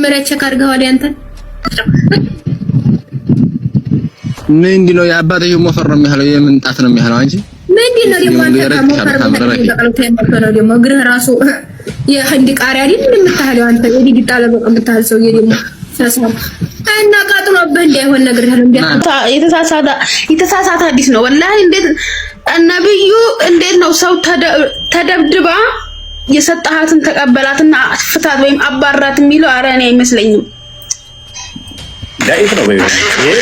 መጀመሪያ ቼክ አድርገዋል ያንተ ምንድነው የአባትየው ሞፈር ነው የሚያለው የምንጣት ነው የሚያለው አንቺ ምንድነው ደግሞ አንተ ደግሞ እግርህ ራሱ የህንድ ቃሪያ አይደል የምታህለው አንተ የዲዲ ጣለበቀ የምታህል ሰውዬ ደግሞ ተሰማ እና ቃጥሎብህ እንዳይሆን ነገር የተሳሳተ አዲስ ነው ወላሂ እንዴት ነብዩ እንዴት ነው ሰው ተደብድባ የሰጣሃትን ተቀበላትና ፍታት ወይም አባራት የሚለው አረ እኔ አይመስለኝም ዳይት ነው ወይ ይሄ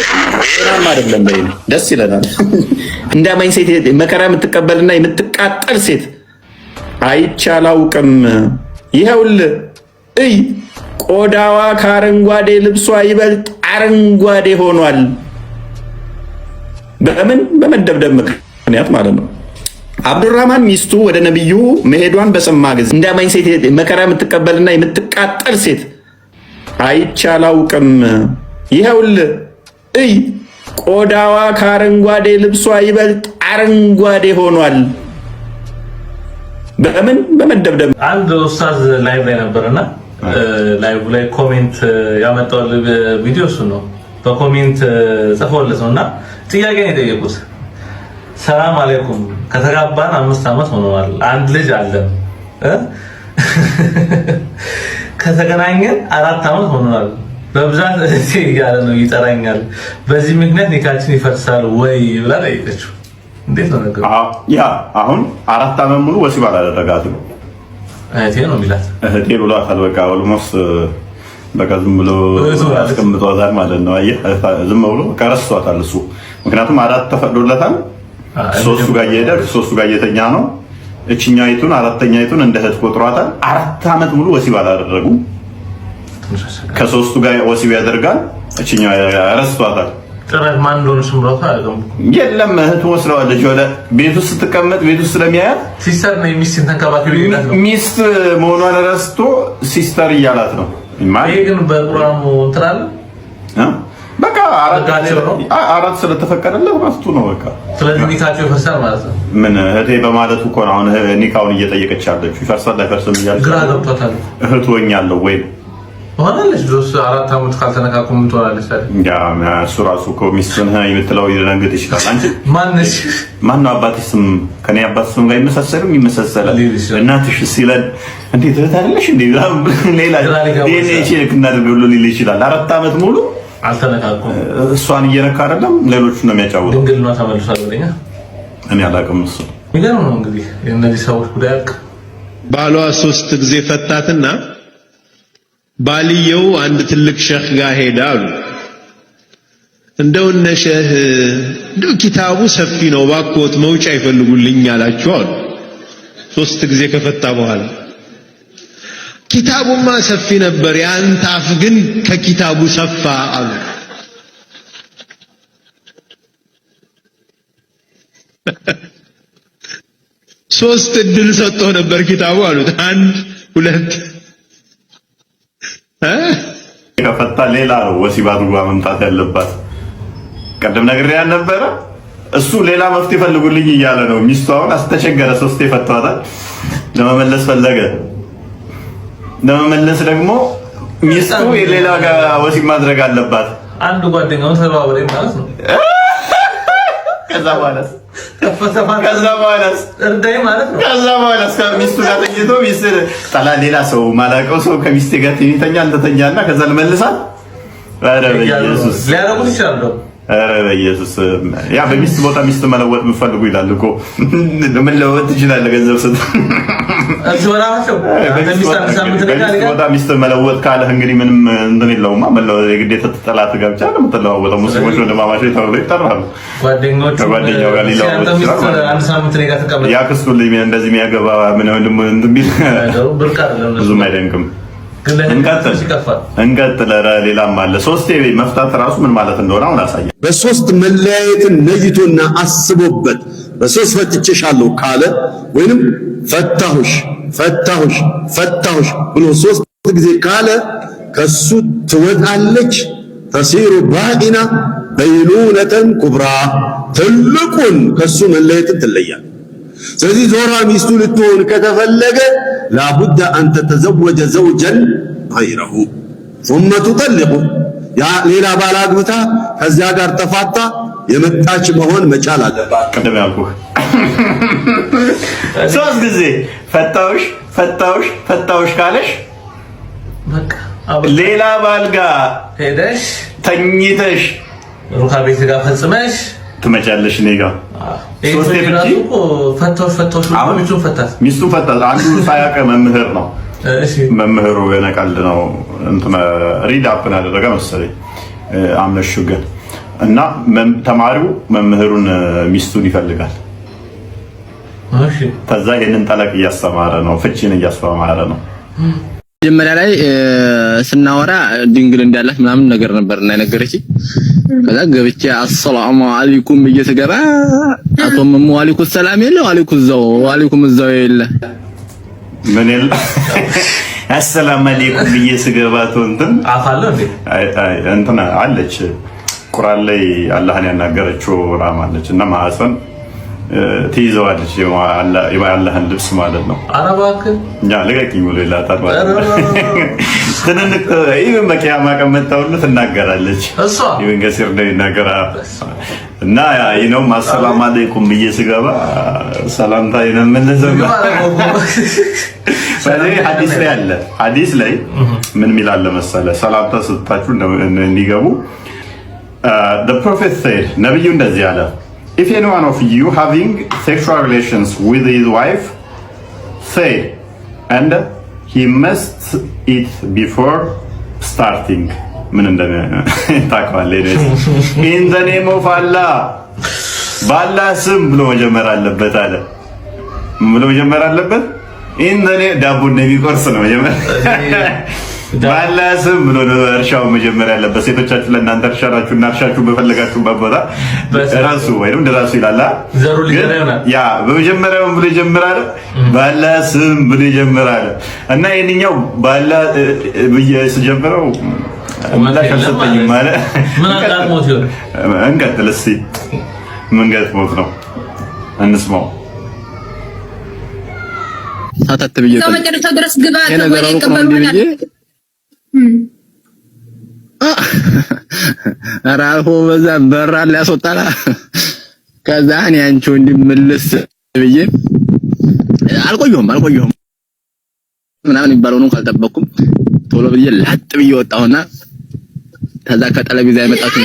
ሰላም አይደለም በይ ደስ ይለናል እንዳማኝ ሴት መከራ የምትቀበልና የምትቃጠል ሴት አይቻላውቅም ይሄውል እይ ቆዳዋ ከአረንጓዴ ልብሷ ይበልጥ አረንጓዴ ሆኗል በምን በመደብደብ ምክንያት ማለት ነው አብዱራህማን ሚስቱ ወደ ነብዩ መሄዷን በሰማ ጊዜ እንዳማኝ ሴት መከራ የምትቀበልና የምትቃጠል ሴት አይቻላውቅም ይሄውል እይ ቆዳዋ ከአረንጓዴ ልብሷ ይበልጥ አረንጓዴ ሆኗል በምን በመደብደብ አንድ ኡስታዝ ላይቭ ላይ ነበርና ላይቭ ላይ ኮሜንት ያመጣው ቪዲዮ እሱ ነው በኮሜንት ጽፎለት ነውና ጥያቄ ነው የጠየቁት ሰላም አለይኩም ከተጋባን 5 አመት ሆኗል አንድ ልጅ አለን ከተገናኘን 4 አመት ሆኗል በብዛት ያለ ነው ይጠራኛል በዚህ ምክንያት ኒካችን ይፈርሳል ወይ ብላ ጠየቀችው እንዴት ነው ነገሩ ያ አሁን 4 አመት ሙሉ ወሲብ አላደረጋትም እህቴ ነው የሚላት እህቴ ብሏታል በቃ ኦልሞስት በቃ ዝም ብሎ አስቀምጧታል ማለት ነው አየህ ዝም ብሎ ከረስቷታል እሱ ምክንያቱም 4 ተፈቅዶለታል ሶስቱ ጋር እየሄደ ሶስቱ ጋር እየተኛ ነው እቺኛይቱን አራተኛይቱን እንደ እህት ቆጥሯታል 4 አመት ሙሉ ወሲብ አላደረጉ ከሶስቱ ጋር ወሲብ ያደርጋል እቺኛው ረስቷታል ጥራት ማን እንደሆነ ስምራታ አይደለም የለም እህቱ ወስለዋለች ወደ ቤት ውስጥ ስትቀመጥ ቤት ውስጥ ስለሚያያት ሲስተር ነው ሚስትን ተንከባከቢ ይላል ነው ሚስት መሆኗን ረስቶ ሲስተር እያላት ነው ይሄ ግን በቁርአኑ እንትራል በቃ አራት ስለተፈቀደለት ማስቱ ነው በቃ ስለዚህ ኒካቸው ይፈርሳል ማለት ነው ምን እህቴ በማለቱ እኮ ነው አሁን ኒካውን እየጠየቀች ያለችው ይፈርሳል አይፈርስም እያለች ግራ ገብቷታል እህት ወኛለሁ ወይ ወራለሽ ዶስ 4 አመት ካልተነካኩ ምን ትወራለሽ አይደል ያ እሱ ራሱ እኮ ሚስቱን የምትለው ይደነግጥ ይችላል አንቺ ማንሽ ማነው አባትሽ ስም ከኔ አባት ስም ጋር ይመሳሰላል እናትሽ ሲለን እንዴት ታደለሽ እንዴ ሌላ ዲኤንኤ ቼክ እናደርገው ሊል ይችላል 4 አመት ሙሉ አልተነካኩም እሷን እየነካ አይደለም ሌሎቹ ነው የሚያጫውተው ድንግል ነው ተመልሷል ወደኛ እኔ አላውቅም እሱ ይገርም ነው እንግዲህ የእነዚህ ሰዎች ጉዳይ አልክ ባሏ 3 ጊዜ ፈታትና ባልየው አንድ ትልቅ ሸህ ጋር ሄዳ አሉ እንደው እነ ሸህ እንደው ኪታቡ ሰፊ ነው ባኮት መውጫ ይፈልጉልኝ አላቸው አሉ 3 ጊዜ ከፈታ በኋላ ኪታቡማ ሰፊ ነበር ያንተ አፍ ግን ከኪታቡ ሰፋ አሉ ሶስት እድል ሰጥቶ ነበር ኪታቡ አሉት 1 2 ከፈታ ሌላ ነው ወሲብ አድርጓ መምጣት ያለባት ቀደም ነግሬያ ነበረ እሱ ሌላ መፍትሄ ፈልጉልኝ እያለ ነው ሚስቱ አሁን አስተቸገረ 3 ይፈታዋታል ለመመለስ ፈለገ ለመመለስ ደግሞ ሚስቱ የሌላ ጋር ወሲብ ማድረግ አለባት አንዱ ጓደኛው ተባባሪ ማለት ነው ከዛ በኋላ እርዳይ ማለት ነው ከዛ በኋላ ሚስቱ ጋር ተኝቶ ሚስት ጠላ ሌላ ሰው ማላቀው ሰው ከሚስቴ ጋር ተኝተኛ አንተተኛና ከዛ ልመልሳት ኧረ በኢየሱስ ሊያረጉት ይችላል ኧረ በኢየሱስ ያ በሚስት ቦታ ሚስት መለወጥ የምፈልጉ ይላል እኮ መለወጥ ትችላለህ ገንዘብ ሰጥ አዝወራቸው ቦታ ሚስት መለወጥ ካለህ እንግዲህ ምንም እንትን የለውማ መለወጥ የግዴታ ተጠላት ገብቻ ለምትለዋወጠው ሙስሊሞች ወንድማማቾች ተብሎ ይጠራሉ ጓደኛው ጋር ሊለዋወጥ ይችላል አንድ ሳምንት ላይ ተቀበለ ያክስቱ ልጅ እንደዚህ የሚያገባ ምን ወንድም እንትን ቢል ብዙም አይደንቅም እንቀጥል ሌላም አለ 3 መፍታት ራሱ ምን ማለት እንደሆነ አሁን አሳየ በ3 መለያየትን ለይቶና አስቦበት በ3 ፈትቼሻለሁ ካለ ወይንም ፈታሁሽ ብሎ 3 ጊዜ ካለ ከሱ ትወጣለች ተሲሩ ባኢና በይኑነተን ኩብራ ትልቁን ከሱ መለየትን ትለያል ስለዚህ ዞራ ሚስቱ ልትሆን ከተፈለገ ላቡዳ አንተ ተዘወጀ ዘውጀን غيره ثم تطلق ያ ሌላ ባል አግብታ ከዚያ ጋር ተፋታ የመጣች መሆን መቻል አለባት። ቀደም ያልኩህ ሶስት ጊዜ ፈታውሽ ካለሽ በቃ ሌላ ባል ጋር ሄደሽ ተኝተሽ ሩካቤ ጋር ፈጽመሽ ትመጫለሽ። እኔ ጋር ሶስት ፈታውሽ ሚስቱን ፈታት። አንዱ ሳያውቅ መምህር ነው። መምህሩ የነቀልድ ነው እንትና ሪድ አፕ ያደረገ መሰለኝ አምነሽ ግን እና ተማሪው መምህሩን ሚስቱን ይፈልጋል። እሺ ከዛ ይሄንን ጠለቅ እያስተማረ ነው፣ ፍቺን እያስተማረ ነው። መጀመሪያ ላይ ስናወራ ድንግል እንዳላት ምናምን ነገር ነበርና የነገረችኝ። ከዛ ገብቼ አሰላሙ አለይኩም እየተገባ አቶምሙ አለይኩም ሰላም የለው አለይኩም እዛው የለ ምን ይል አሰላሙ አለይኩም እየስገባቱ እንትን አፋለሁ እንዴ እንትና አለች ቁርአን ላይ አላህን ያናገረችው ራም አለች እና ማዕፀን ትይዘዋለች የአላህን ልብስ ማለት ነው። አረባክ ያ ለቀቂኝ ብሎ ይላታል ማለት ነው። ትንንቅ ይሄን በቂያማ ቀመጣውሉ ትናገራለች እሷ ይሄን ገሲር ነው ይናገራል እና ይሄው አሰላሙ አለይኩም እየስገባ ሰላምታ ይነምንዘው ስለዚህ ሐዲስ ላይ ምን ሚላል መሰለ ሰላምታ ስጣችሁ እንዲገቡ the prophet said ነብዩ እንደዚህ አለ if any one of you having sexual relations with his wife say and he must eat before starting ምን ታውቃለህ in the name of Allah በአላህ ስም ብሎ መጀመር አለበት አለ ብሎ መጀመር አለበት in the name ዳቦ እንደሚቆርስ ነው መጀመር በአላህ ስም ብሎ እርሻው መጀመር ያለበት። ሴቶቻችሁ ለእናንተ እርሻችሁና እርሻችሁ በፈለጋችሁበት ቦታ ራሱ ወይንም እንደራሱ ይላል ያ በመጀመሪያው ብሎ ይጀምራል በአላህ ስም ብሎ ይጀምራል እና የኛው በአላህ በየስጀምረው ምላሽ አልሰጠኝም ማለት ምን አጋጥሞት ይሆን እንቀጥል እስኪ ምን ገጥሞት ነው እንስማው ታታት ብዬ ከመጨረሻው ድረስ ግባ አራሆ በዛ በራ ሊያስወጣላ ከዛ እኔ አንቺ እንድምልስ ብዬ አልቆየሁም ምናምን ይባለውን ካልጠበቅኩም ቶሎ ብዬ ላጥ ብዬ ወጣሁና ከዛ ከጠለቢዛ የመጣሁት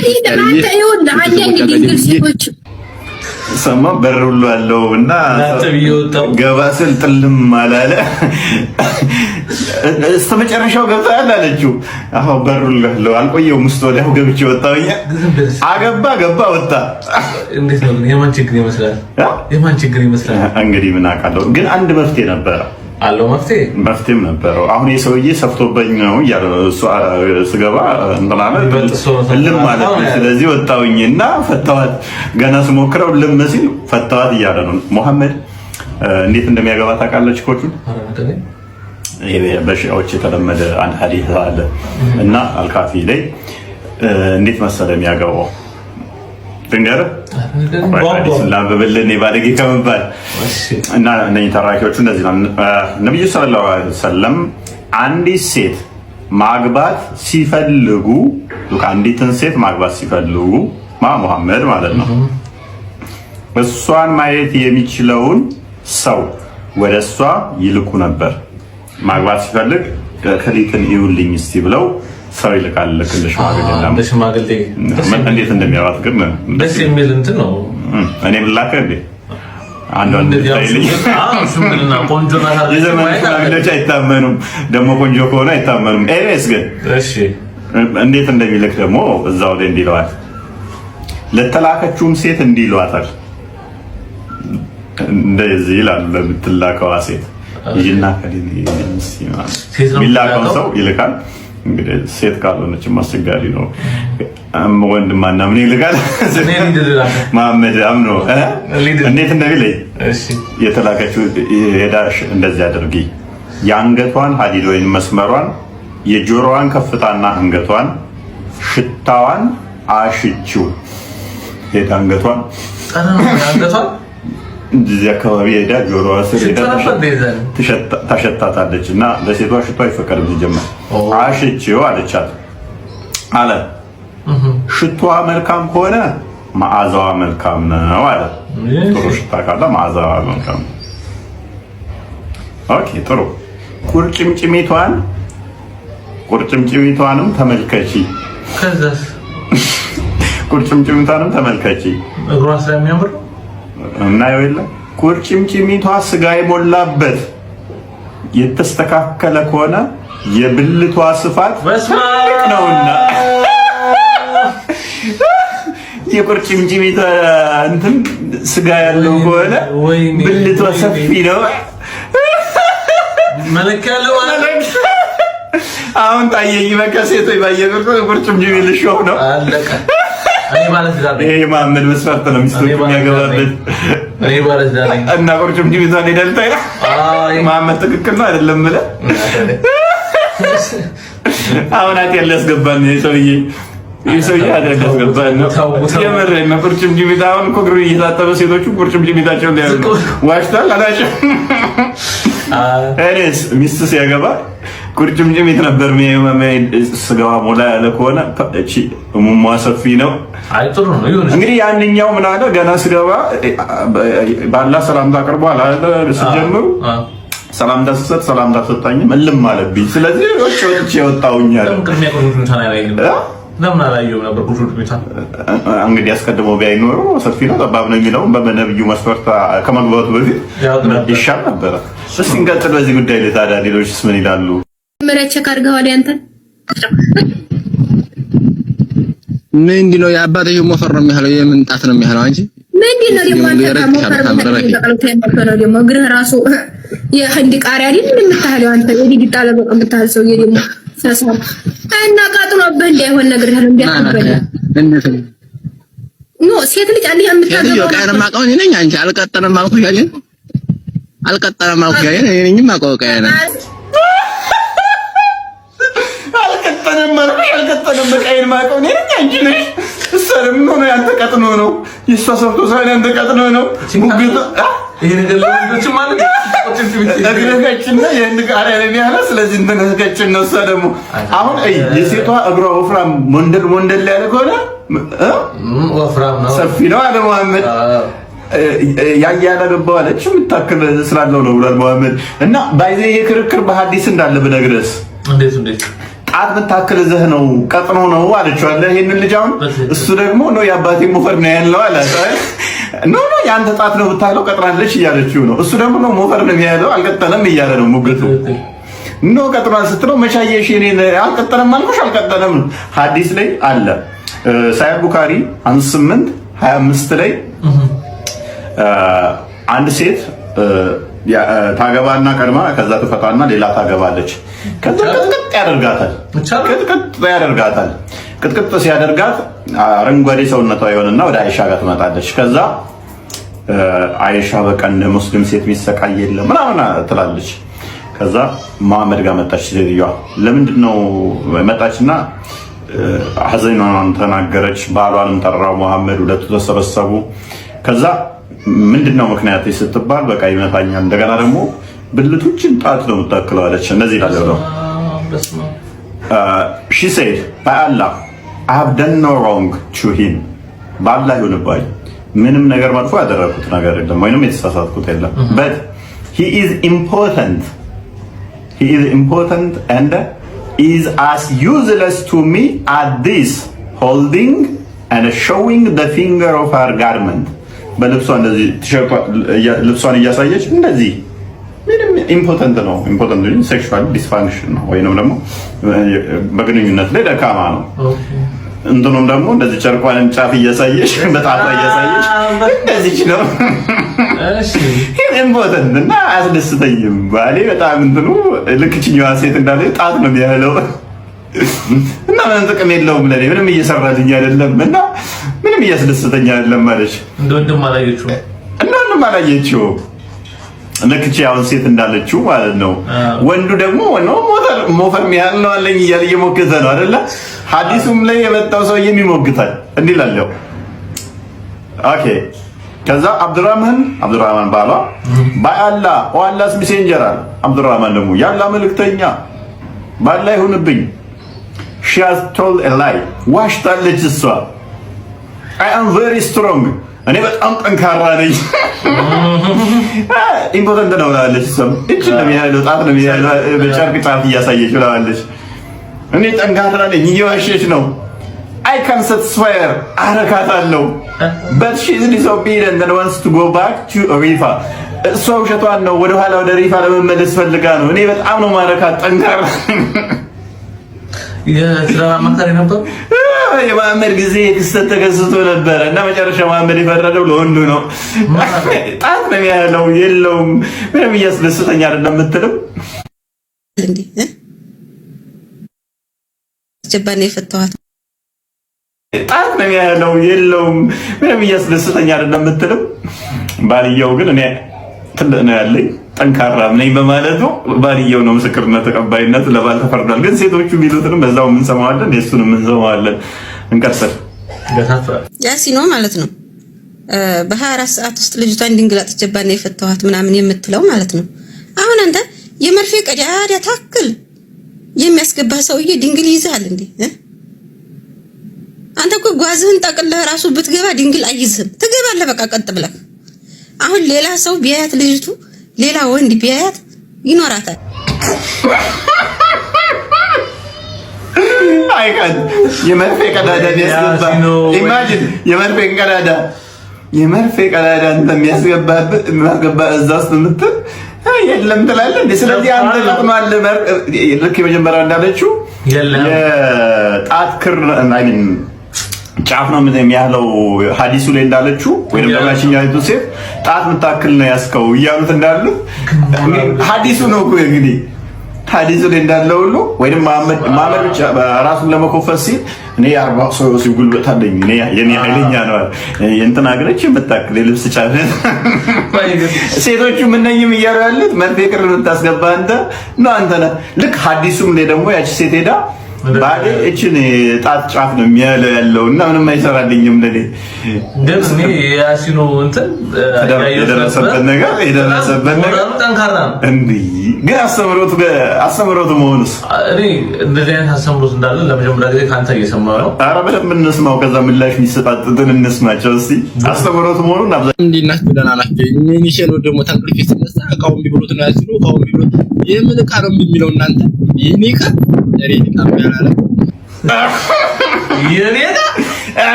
ሰማ በሩሉ አለውና ገባ ስል ጥልም አላለ እስከ መጨረሻው ገብቷል አለችው። አዎ በሩሉ አለው አልቆየውም ውስጥ ወዲያው ገብቼ ወጣሁኝ። ገባ ወጣ። እንዴት ነው የማን ችግር ይመስላል? እንግዲህ ምን አውቃለሁ፣ ግን አንድ መፍትሄ ነበረ አለው መፍትሄም ነበረው። አሁን የሰውዬ ሰፍቶበኝ ነው እያለ ስገባ እንትናለ ልም ማለት ነው። ስለዚህ ወጣሁኝና ፈታዋት። ገና ስሞክረው ልም ሲል ፈታዋት እያለ ነው። መሐመድ እንዴት እንደሚያገባ ታውቃለች? ኮቹን ይሄ በሺዓዎች የተለመደ አንድ ሐዲስ አለ እና አልካፊ ላይ እንዴት መሰለ የሚያገባው ድንገር ኢስላም በበለኔ ባለጌ ከመባል እና እነኚህ ተራኪዎቹ እንደዚህ ነው። ነብዩ ሰለላሁ ዐለይሂ ወሰለም አንዲት ሴት ማግባት ሲፈልጉ አንዲትን ሴት ማግባት ሲፈልጉ መሐመድ ማለት ነው እሷን ማየት የሚችለውን ሰው ወደ እሷ ይልኩ ነበር። ማግባት ሲፈልግ ከሊትን ይውልኝ እስቲ ብለው ሰው ይልካል። ለሽማግሌ እንዴት እንደሚያዋት ግን ደስ የሚል እንትን ነው። እኔ ብላከ እንዴ አንድ ሽምግልና ቆንጆ ናት። የዘመኑ ሽማግሌዎች አይታመኑም፣ ደግሞ ቆንጆ ከሆነ አይታመኑም። ኤሬስ ግን እሺ እንዴት እንደሚልክ ደግሞ እዛው ላይ እንዲለዋል። ለተላከችውም ሴት እንዲሏታል። እንደዚህ ይላል ለምትላከዋ ሴት ይጅና ከዲን ሚላከው ሰው ይልካል። እንግዲህ ሴት ካልሆነችም አስቸጋሪ ነው። ወንድማና ምን ይልካል መሐመድ አምኖ እንዴት እንደሚለኝ የተላከችው ሄዳሽ እንደዚህ አድርጊ፣ የአንገቷን ሀዲድ ወይም መስመሯን፣ የጆሮዋን ከፍታና አንገቷን፣ ሽታዋን አሽቺው። ሄዳ አንገቷን እዚህ አካባቢ ሄዳ ጆሮዋ ስር ሄዳ ታሸታታለች እና ለሴቷ ሽቶ አይፈቀድም ሲጀመር አሽቼው አለቻት አለ ሽቷ መልካም ከሆነ መዓዛዋ መልካም ነው አለ ጥሩ ሽታ ካለ መዓዛዋ መልካም ኦኬ ጥሩ ቁርጭምጭሚቷንም ተመልከቺ ከዛስ ቁርጭምጭሚቷንም ተመልከቺ እግሯ ስለሚያምር እና ይወለ ቁርጭምጭሚቷ ስጋ የሞላበት የተስተካከለ ከሆነ የብልቷ ስፋት ትልቅ ነውና የቁርጭምጭሚቷ እንትን ስጋ ያለው ከሆነ ብልቷ ሰፊ ነው መለካለው አሁን ታየኝ በከሴቶች ባየቁርጭ ቁርጭምጭሚት ልሾፍ ነው አለቀ እኔ ማለት ዳር ነኝ ይሄ ማመድ መስፈርት ነው ሚስቶች የሚያገባበት እኔ ማለት ዳር ነኝ እና ቁርጭምጭሚቷን ይደልታይ ማመድ ትክክል ነው አይደለም ብለህ አሁን አትያለ ያስገባን ይሰውዬ አደረገ ያስገባን ነው የመረኝ ነው ቁርጭምጭሚት አሁን እኮ ግሩ እየታጠበ ሴቶቹ ቁርጭምጭሚታቸውን ያሉ ዋሽታል አላቸው እኔስ ሚስት ሲያገባ ቁርጭምጭሚት ነበር ስጋዋ ሞላ ያለ ከሆነ እቺ ሙሟ ሰፊ ነው አይ ጥሩ ነው ይሁን እንግዲህ ያንኛው ምን አለ ገና ስገባ ባላ ሰላምታ አቅርቧል አለ ሲጀምሩ ሰላምታ ሰጥ ሰላምታ ሰጣኝ ምንም አለብኝ ስለዚህ ወጭ ወጣውኛል ለምን አላየው ነበር ቁርጭምጭሚት እንግዲህ አስቀድሞ ቢያይኖር ሰፊ ነው ጠባብ ነው የሚለው በነብዩ መስፈርት ከመግባቱ በፊት ይሻል ነበር እስኪ እንቀጥል በዚህ ጉዳይ ላይ ታዲያ ሌሎችስ ምን ይላሉ መረቸ ካርጋው ላይ አንተ ምንድነው የአባትየው ሞፈር ነው የሚያለው የምንጣት ነው የሚያለው አንቺ ምንድነው ደግሞ አንተ ሞፈር ደግሞ እግርህ ራሱ የህንድ ቃሪያ አይደል እንደምታህለው አንተ የዲዲጣ ለበቀ የምታህል ሰውዬ ደግሞ ሰሰው እና ቃጥሎብህ እንዳይሆን ነገር ያለው እንዲያቀበለ ኖ ሴት ልጅ አለ የምታገባው ቃየር ማቀው ነኝ አንቺ አልቀጠለም አልኩሽ ያለ አልቀጠለም አልኩሽ ያለ እኔንም ማቀው ቃየር አልቀጠለም በቃየር ማቀው ነኝ አንቺ ነሽ እሰለም ነው ያንተ ቀጥኖ ነው ይሷ ሰፍቶ ሳይሆን ያንተ ቀጥኖ ነው ጉግል ይሄ ነገር ለወንዶች ማለት እግረጋችንና የንቃሪያ ላይ ያለ ስለዚህ እንተነከችን ነው ሰደሙ አሁን የሴቷ እግሯ ወፍራም ሞንደል ያለ ከሆነ ወፍራም ነው ሰፊ ነው አለ መሐመድ ያያለ ገባው አለች የምታክል ስላለው ነው ብሏል መሐመድ እና ባይዘ የክርክር በሐዲስ እንዳለ በነግረስ እንዴት ጣት ምታክል ዘህ ነው ቀጥኖ ነው አለችው አለ ይሄንን ልጅ አሁን እሱ ደግሞ ነው የአባቴ ሞፈር ነው ያለው አለ ኖ ያንተ ጣት ነው ብታለው ቀጥራለች እያለችው ነው እሱ ደግሞ ነው ሞፈር ነው ያለው አልቀጠለም እያለ ነው ሙግቱ ኖ ቀጥራል ስትለው መቻየሽ እኔን አልቀጠለም አልኩሽ አልቀጠለም ሐዲስ ላይ አለ ሳይህ ቡኻሪ 58:25 ላይ አንድ ሴት ታገባና ቀድማ ከዛ ትፈታና ሌላ ታገባለች ከዛ ቅጥቅጥ ሲያደርጋት አረንጓዴ ሰውነቷ ይሆንና ወደ አይሻ ጋር ትመጣለች ከዛ አይሻ በቃ እንደ ሙስሊም ሴት የሚሰቃይ የለም ምናምን ትላለች ከዛ መሐመድ ጋር መጣች ሴትዮዋ ለምንድነው መጣችና ሐዘኗን ተናገረች ባሏንም ጠራው መሐመድ ሁለቱ ተሰበሰቡ ከዛ ምንድነው ምክንያት ስትባል በቃ ይመታኛል እንደገና ደግሞ ብልቶችን ጣት ነው የምታክለው አለች እንደዚህ ይላል she said by Allah I have done no wrong to him በአላህ ይሁንባኝ ምንም ነገር መጥፎ ያደረኩት ነገር የለም ወይንም የተሳሳትኩት የለም but he is important and is as useless to me as this holding and showing the finger of her garment በልብሷ እንደዚህ ልብሷን እያሳየች እንደዚህ ምንም ኢምፖርታንት ነው ሴክሹዋል ዲስፋንክሽን ነው ወይንም ደግሞ በግንኙነት ላይ ደካማ ነው እንትኑም ደግሞ እንደዚህ ጨርቋን ጫፍ እያሳየች በጣጣ እያሳየች እንደዚህ ነው እሺ ኢምፖርታንት እና አያስደስተኝም ባሌ በጣም እንትኑ ልክችኛዋ ሴት እንዳለ ጣት ነው የሚያለው እና ምንም ጥቅም የለውም ለኔ ምንም እየሰራልኝ አይደለም እና ምንም እያስደስተኛ አይደለም ማለት እንደወንድም አላየችው ለክቺ አሁን ሴት እንዳለችው ማለት ነው ወንዱ ደግሞ ነው ሞፈር የሚያህል ነው አለኝ እያለ እየሞገተ ነው አይደለ ሐዲሱም ላይ የመጣው ሰው የሚሞግታል እንዲላለው ኦኬ ከዛ አብዱራህማን ባሏ ባአላ ወአላስ ሜሴንጀር አለ። አብዱራህማን ደግሞ ያላ መልእክተኛ ባላ ይሁንብኝ she has told a lie ዋሽታለች እሷ I am very strong እኔ በጣም ጠንካራ ነኝ ኢምፖርታንት ነው አለች እሷ እቺ ነው የሚያለው ጣት ነው የሚያለው በጨርቅ ጫፍ እያሳየች ብላለች እኔ ጠንካራ ነኝ እየዋሸች ነው I can satisfy her አረካታለሁ but she is disobedient and wants to go back to Rifa እሷ ውሸቷን ነው ወደ ኋላ ወደ ሪፋ ለመመለስ ፈልጋ ነው እኔ በጣም ነው ማረካት ጠንካራ የስራ ማከራ ነበር የማመድ ጊዜ ክስተት ተከስቶ ነበር እና መጨረሻ ማመድ ይፈረደው ለወንዱ ነው ጣት ነው ያለው የለውም ምንም እያስደስተኛ አይደለም የምትለው እንዴ ጀባኔ ፈተዋት ጣት ነው ያለው የለውም ምንም እያስደስተኛ አይደለም የምትለው ባልየው ግን እኔ ትልቅ ነው ያለኝ ጠንካራ ነኝ በማለቱ ባልየው ነው ምስክርነት ተቀባይነት ለባል ተፈርዷል። ግን ሴቶቹ ቢሉትንም በዛው ምን ሰማዋለን የሱንም ምን ሰማዋለን እንቀርሰል ያሲኖ ማለት ነው በ24 ሰዓት ውስጥ ልጅቷን ድንግል አጥቼባና የፈተዋት ምናምን የምትለው ማለት ነው። አሁን አንተ የመርፌ ቀዳዳ ታክል የሚያስገባ ሰውዬ ድንግል ይዛል እንዴ? አንተ እኮ ጓዝህን ጠቅልለህ ራሱ ብትገባ ድንግል አይዝህም። ትገባለህ በቃ ቀጥ ብለህ። አሁን ሌላ ሰው ቢያያት ልጅቱ ሌላ ወንድ ቢያያት ይኖራታል። አይካድ የመርፌ ቀዳዳ ያስገባ ኢማጂን የመርፌ ቀዳዳ እንተ የሚያስገባ እዛ ውስጥ የምትል የለም ትላለህ እንዴ? ስለዚህ አንተ ልጥማል ልክ የመጀመሪያ እንዳለችው የጣት ክር አይሚን ጫፍ ነው የሚያህለው ሐዲሱ ላይ እንዳለችው ወይንም ለማሽኛይቱ ሴት ጣት ምታክል ነው ያስከው እያሉት እንዳሉ ሐዲሱ ነው እኮ እንግዲህ ሐዲሱ ላይ እንዳለው ሁሉ ወይንም ማመድ ብቻ ራሱን ለመኮፈስ ሲል እኔ 40 ሰው ሲጉልበት አለኝ እኔ የኔ ኃይለኛ ነው እንትና አገረች የምታክል ልብስ ጫፍ ሴቶቹ ምንነኝም እያሉ ያሉት መርፌ ቅር ልታስገባ አንተ ነህ። ልክ ሐዲሱም ላይ ደግሞ ያቺ ሴት ሄዳ ባለ እቺን ጣት ጫፍ ነው ያለውና ምንም አይሰራልኝም ለኔ ግን እኔ ያሲኖ እንትን የደረሰበት ነገር ጠንካራ ነው እንዴ? ግን አስተምሮቱ መሆኑስ እኔ እንደዚህ አይነት አስተምሮት እንዳለ ለመጀመሪያ ጊዜ ካንተ እየሰማሁ ነው። ኧረ በደንብ እንስማው፣ ከዛ ምላሽ የሚሰጣጡትን እንስማቸው እስቲ። አስተምሮቱ መሆኑን አብዛኛው እንዲናስ ደህና ናቸው። ምን ይሸነው ደግሞ ተንቅልፍ ሲነሳ እቃውን ቢብሉት ነው ያሲኖ እቃውን ቢብሉት የምን እቃ ነው የሚለው እናንተ የኔ እቃ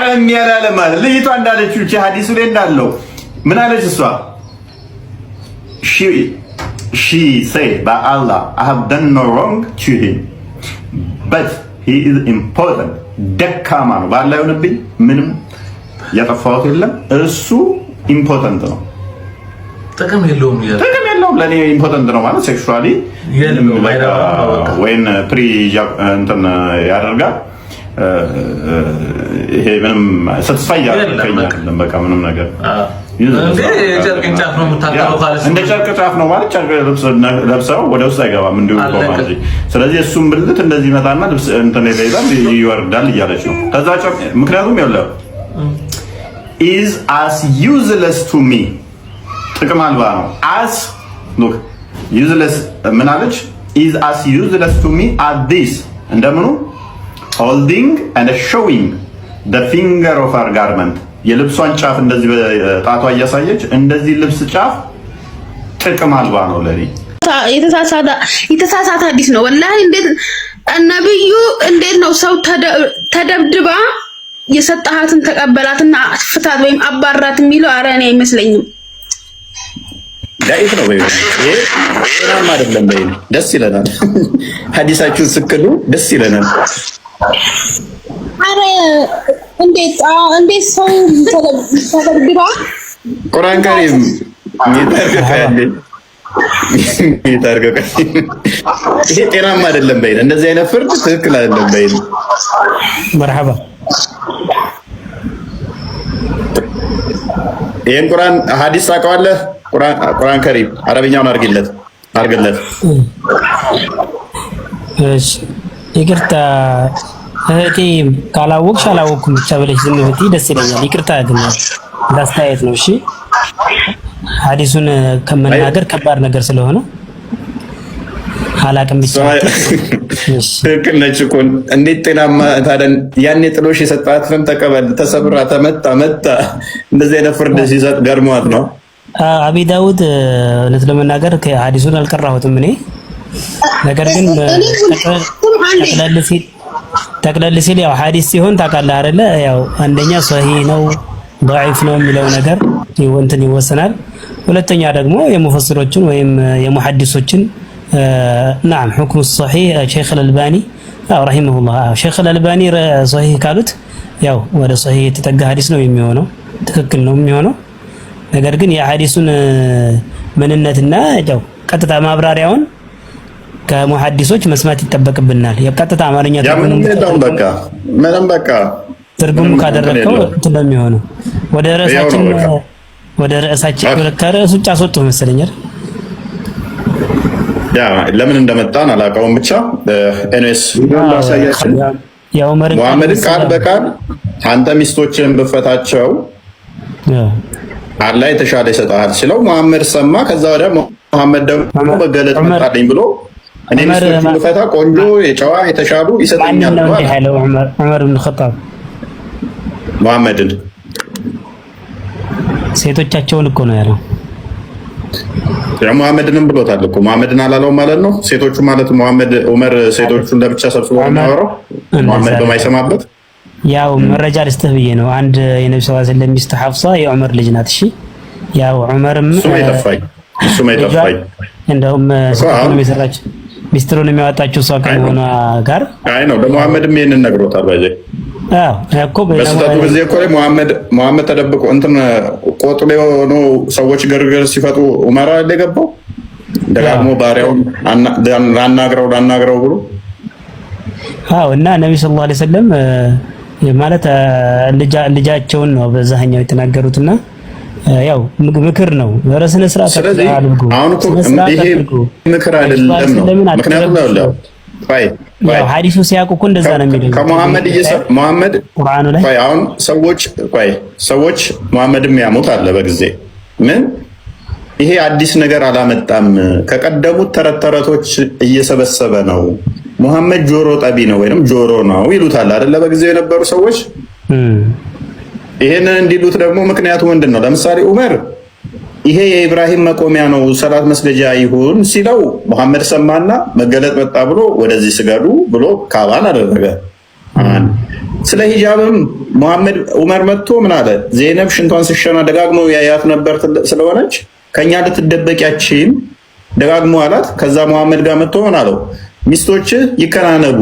የሚያላለ ማለት ልጅቷ እንዳለችው እቺ ሐዲሱ ላይ እንዳለው ምን አለች እሷ? she said by Allah I have done no wrong to him but he is important ደካማ ነው ባላ ይሆንብኝ ምንም ያጠፋሁት የለም እሱ ኢምፖርታንት ነው ጥቅም የለውም ለኔ ኢምፖርታንት ነው ማለት ሴክሹዋሊ ወይን ፕሪ እንትን ያደርጋል ይሄ ምንም ሳትስፋይ ያደርጋል በቃ ምንም ነገር እንደ ጨርቅ ጫፍ ነው ማለት ጨርቅ ለብሰው ወደ ውስጥ አይገባም እንዲሁ ማለት ስለዚህ እሱም ብልት እንደዚህ መጣና ልብስ እንትን ይላል ይወርዳል እያለች ነው ከዛ ጨርቅ ምክንያቱም ያለው is as useless to me ጥቅም አልባ ነው as look useless ምን አለች is as useless to me as this እንደምኑ holding and showing the finger of her garment የልብሷን ጫፍ እንደዚህ በጣቷ እያሳየች እንደዚህ ልብስ ጫፍ ጥቅም አልባ ነው ለኔ የተሳሳተ ሐዲስ ነው ወላሂ እንዴት ነብዩ እንዴት ነው ሰው ተደብድባ የሰጣሃትን ተቀበላትና ፍታት ወይም አባራት የሚለው አረ እኔ አይመስለኝም ዳይፍ ነው ወይ ይሄ ጤናማ አይደለም ወይ ደስ ይለናል ሐዲሳችሁን ስክሉ ደስ ይለናል አረ እንዴት ሰው ተደብድባ ቁርአን ከሪም ይታርገቀ ይሄ ጤናማ አይደለም በይ እንደዚህ አይነት ፍርድ ትክክል አይደለም በይ መርሐባ ይሄን ቁርአን ሐዲስ ታውቀዋለህ ቁርአን ከሪም አረብኛውን አርግለት እሺ ይቅርታ እህቴ ካላወቅሽ አላወቅኩም ብቻ ብለሽ ዝም ብትይ ደስ ይለኛል ይቅርታ ግን እንዳስተያየት ነው። እሺ ሐዲሱን ከመናገር ከባድ ነገር ስለሆነ አላቅም ብቻ። እሺ ትክክል ነች እኮ እንዴት ጤናማ ታዲያ ያኔ ጥሎሽ የሰጣትን ተቀበል ተሰብራ ተመታ እንደዚህ አይነት ፍርድ ሲሰጥ ገርሟት ነው። አቢ ዳውድ እውነት ለመናገር ከሐዲሱን አልቀራሁትም እኔ። ነገር ግን ጠቅለል ሲል ያው ሐዲስ ሲሆን ታውቃለህ አይደለ? ያው አንደኛ ሶሂህ ነው ضعيف ነው የሚለው ነገር እንትን ይወሰናል። ሁለተኛ ደግሞ የሙፈሲሮችን ወይም የሙሐዲሶችን نعم حكم الصحيح شيخ الألباني رحمه الله شيخ الألباني صحيح ካሉት ያው ወደ ሶሂህ የተጠጋ ሐዲስ ነው የሚሆነው፣ ትክክል ነው የሚሆነው። ነገር ግን የሐዲሱን ምንነትና ያው ቀጥታ ማብራሪያውን ከሙሐዲሶች መስማት ይጠበቅብናል። የቀጥታ አማርኛ ትርጉም ካደረከው እንትን ነው የሚሆነው። ወደ ርዕሳችን ከርዕሱ ውጭ አስወጡ መሰለኝ አይደል? ያ ለምን እንደመጣን አላውቀውም። ብቻ ኤንኤስ ላሳያችን ሙሐመድ ቃል በቃል አንተ ሚስቶችን ብፈታቸው አላህ የተሻለ ይሰጣል ሲለው ሙሐመድ ሰማ። ከዛ ወዲያ ሙሐመድ ደግሞ በገለጥ መጣልኝ ብሎ እኔ ሚስቶችን ብፈታ ቆንጆ የጨዋ የተሻሉ ይሰጠኛል ብሎ ዑመር ኢብኑ ኸጣብ ሙሐመድን ሴቶቻቸውን እኮ ነው ያለው። ሙሐመድንም ብሎታል እኮ ሙሐመድን አላለውም ማለት ነው። ሴቶቹ ማለት ሙሐመድ ዑመር ሴቶቹን ለብቻ ሰብስቦ የሚያወራው ሙሐመድ በማይሰማበት ያው መረጃ ልስጥህ ብዬ ነው። አንድ የነብዩ ሰለላሁ ዐለይሂ ወሰለም ሚስት ሐፍሳ የዑመር ልጅ ናት። እሺ ያው ዑመርም እሱ ማይጠፋኝ እንደውም ሰው የሰራች ሚስጥሩን የሚያወጣችው እሷ ከሆነ ጋር አይ ነው ለሙሐመድም ይሄንን ነግሮታል። ባይዘ እኮ በስተቱ ጊዜ እኮ ሙሐመድ ተደብቆ እንትን ቆጥሎ ነው ሰዎች ግርግር ሲፈጡ ዑመር አይደል የገባው ደጋግሞ ባሪያውን ላናግረው ብሎ እና ነብዩ ሰለላሁ ዐለይሂ ወሰለም ማለት ልጃቸውን ነው በዛኛው የተናገሩትና ያው ምክር ነው በረስነ ስርዓት አድርጉ። አሁን እኮ ይሄ ምክር አይደለም ነው። ምክንያቱም ያው ሐዲሱ ሲያውቁ እኮ እንደዛ ነው የሚለው ሙሐመድ ቁርአኑ ላይ አሁን ሰዎች ሙሐመድም ያሙት አለ በጊዜ ምን ይሄ አዲስ ነገር አላመጣም፣ ከቀደሙት ተረት ተረቶች እየሰበሰበ ነው። ሙሐመድ ጆሮ ጠቢ ነው ወይንም ጆሮ ነው ይሉታል አይደለ? በጊዜው የነበሩ ሰዎች ይሄንን እንዲሉት ደግሞ ምክንያቱ ምንድን ነው? ለምሳሌ ዑመር ይሄ የኢብራሂም መቆሚያ ነው ሰላት መስገጃ ይሁን ሲለው ሙሐመድ ሰማና መገለጥ መጣ ብሎ ወደዚህ ስገዱ ብሎ ካባን አደረገ። ስለ ሂጃብም ዑመር መጥቶ ምን አለ? ዜነብ ሽንቷን ስሸና ደጋግሞ ያያት ነበር ስለሆነች ከኛ ልትደበቂያችም ደጋግሞ አላት። ከዛ ሙሐመድ ጋር መጥቶ ምን አለው? ሚስቶች ይከናነቡ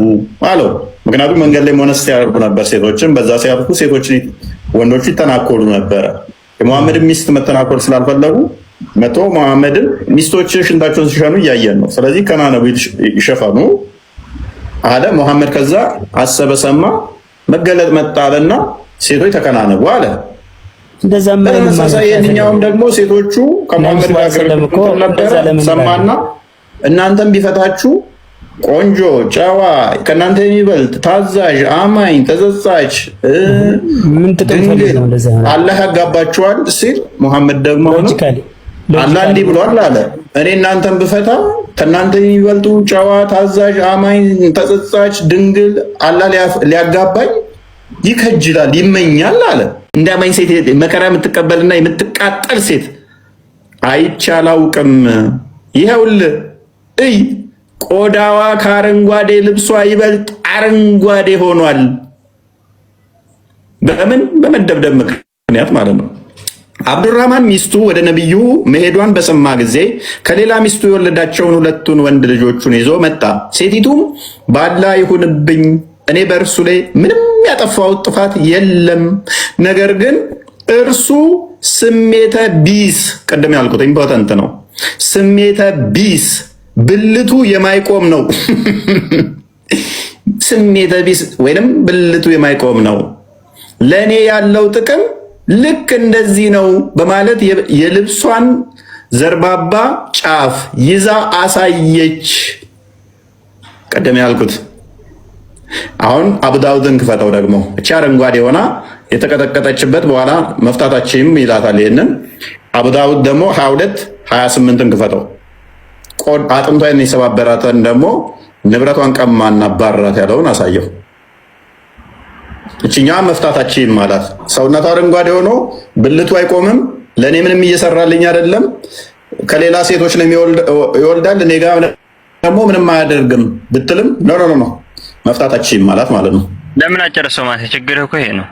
አለው። ምክንያቱም መንገድ ላይ ሞነስ ያደርጉ ነበር ሴቶችን፣ በዛ ሲያልፉ ሴቶችን ወንዶቹ ይተናኮሉ ነበረ። የሙሐመድ ሚስት መተናኮል ስላልፈለጉ መጥቶ ሙሐመድን ሚስቶች ሽንታቸውን ሲሸኑ እያየን ነው፣ ስለዚህ ከናነቡ ይሸፈኑ አለ ሙሐመድ። ከዛ አሰበ ሰማ፣ መገለጥ መጣለና ሴቶች ተከናነቡ አለ። በተመሳሳይ የትኛውም ደግሞ ሴቶቹ ከሙሐመድ ጋር ነበር ሰማና እናንተም ቢፈታችሁ ቆንጆ ጨዋ ከናንተ የሚበልጥ ታዛዥ አማኝ ተጸጻች አላህ ያጋባችኋል ሲል ሙሐመድ ደግሞ አላህ እንዲህ ብሏል አለ። እኔ እናንተን ብፈታ ከናንተ የሚበልጡ ጨዋ ታዛዥ አማኝ ተጸጻች ድንግል አላህ ሊያጋባኝ ይከጅላል ይመኛል አለ። እንዳማኝ ሴት መከራ የምትቀበልና የምትቃጠል ሴት አይቻላውቅም። ይኸውልህ እይ ቆዳዋ ከአረንጓዴ ልብሷ ይበልጥ አረንጓዴ ሆኗል። በምን በመደብደብ ምክንያት ማለት ነው። አብዱራህማን ሚስቱ ወደ ነብዩ መሄዷን በሰማ ጊዜ ከሌላ ሚስቱ የወለዳቸውን ሁለቱን ወንድ ልጆቹን ይዞ መጣ። ሴቲቱም ባላ ይሁንብኝ፣ እኔ በእርሱ ላይ ምንም ያጠፋሁት ጥፋት የለም፣ ነገር ግን እርሱ ስሜተ ቢስ፣ ቅድም ያልኩት ኢምፖርታንት ነው፣ ስሜተ ቢስ ብልቱ የማይቆም ነው። ስሜተ ቢስ ወይንም ብልቱ የማይቆም ነው። ለእኔ ያለው ጥቅም ልክ እንደዚህ ነው በማለት የልብሷን ዘርባባ ጫፍ ይዛ አሳየች። ቀደም ያልኩት አሁን አቡ ዳውድን ክፈተው ደግሞ እቺ አረንጓዴ ሆና የተቀጠቀጠችበት በኋላ መፍታታችንም ይላታል። ይሄንን አቡ ዳውድ ደግሞ 22 28ን ክፈተው። አጥንቷን የሰባበራትን ደግሞ ንብረቷን ቀማና ባራት ያለውን አሳየው። እቺኛ መፍታታችን ማለት ሰውነቷ አረንጓዴ ሆኖ ብልቱ አይቆምም። ለኔ ምንም እየሰራልኝ አይደለም። ከሌላ ሴቶች ነው ይወልዳል፣ እኔ ጋር ደግሞ ምንም አያደርግም ብትልም ኖ መፍታታችን ማለት ነው። ለምን አጨረሰው ማለት ችግር እኮ ይሄ ነው።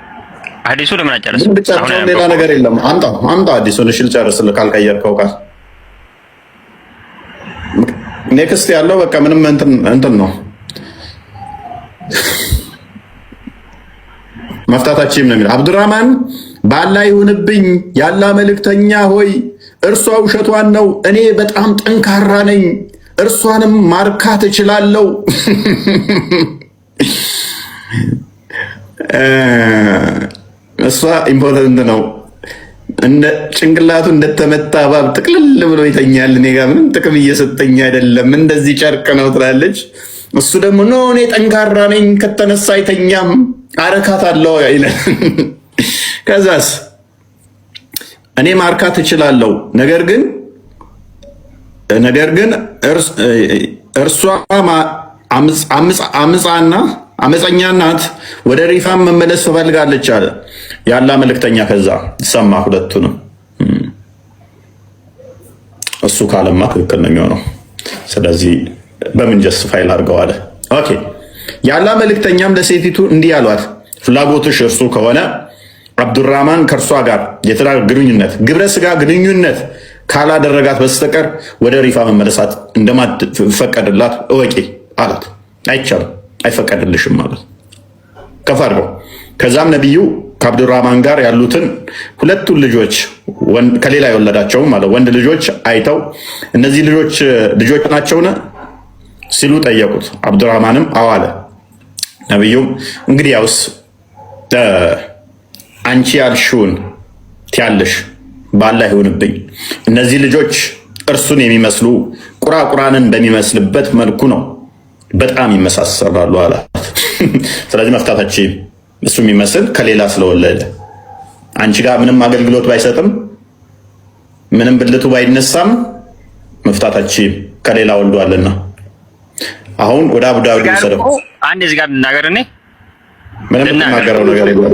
አዲሱ ለምን አጨረሰው? አሁን ሌላ ነገር የለም። አምጣ አዲሱን እሺ ልጨርስልህ ካልቀየርከው ቃል ኔክስት ያለው በቃ ምንም እንትን ነው። መፍታታችን ነው የሚል አብዱራህማን በአላህ ይሁንብኝ ያላ መልእክተኛ ሆይ እርሷ ውሸቷን ነው፣ እኔ በጣም ጠንካራ ነኝ፣ እርሷንም ማርካት እችላለሁ። እሷ ኢምፖርታንት ነው። ጭንቅላቱ እንደተመታ እባብ ጥቅልል ብሎ ይተኛል። እኔ ጋር ምንም ጥቅም እየሰጠኝ አይደለም፣ እንደዚህ ጨርቅ ነው ትላለች። እሱ ደግሞ ኖ እኔ ጠንካራ ነኝ፣ ከተነሳ አይተኛም፣ አረካታለሁ ይላል። ከዛስ እኔ ማርካት እችላለሁ፣ ነገር ግን እርሷ አመፀኛ ናት፣ ወደ ሪፋም መመለስ ትፈልጋለች አለ ያላ መልእክተኛ። ከዛ ሰማ ሁለቱንም። እሱ ካለማ ትክክል ነው የሚሆነው። ስለዚህ በምን ጀስቲፋይ ላድርገው አለ። ኦኬ ያላ መልእክተኛም ለሴቲቱ እንዲህ አሏት፣ ፍላጎትሽ እርሱ ከሆነ አብዱራህማን ከእርሷ ጋር የትዳር ግንኙነት ግብረ ስጋ ግንኙነት ካላደረጋት በስተቀር ወደ ሪፋ መመለሳት እንደማትፈቀድላት እወቂ አላት። አይቻልም፣ አይፈቀድልሽም ማለት ከፍ አድርገው። ከዛም ነቢዩ ከአብዱራህማን ጋር ያሉትን ሁለቱን ልጆች ከሌላ የወለዳቸውም ማለት ወንድ ልጆች አይተው እነዚህ ልጆች ናቸውን ሲሉ ጠየቁት። አብዱራህማንም አዎ አለ። ነቢዩም እንግዲያውስ አንቺ ያልሽውን ትያለሽ፣ በአላህ ይሁንብኝ፣ እነዚህ ልጆች እርሱን የሚመስሉ ቁራቁራንን በሚመስልበት መልኩ ነው፣ በጣም ይመሳሰላሉ አላት። ስለዚህ መፍታታችን እሱ የሚመስል ከሌላ ስለወለደ አንቺ ጋር ምንም አገልግሎት ባይሰጥም ምንም ብልቱ ባይነሳም መፍታታችን ከሌላ ወልዷልና። አሁን ወደ አቡ ዳውድ ሰደው አንድ እዚህ ጋር ልናገር። እኔ ምንም የምናገረው ነገር የለም።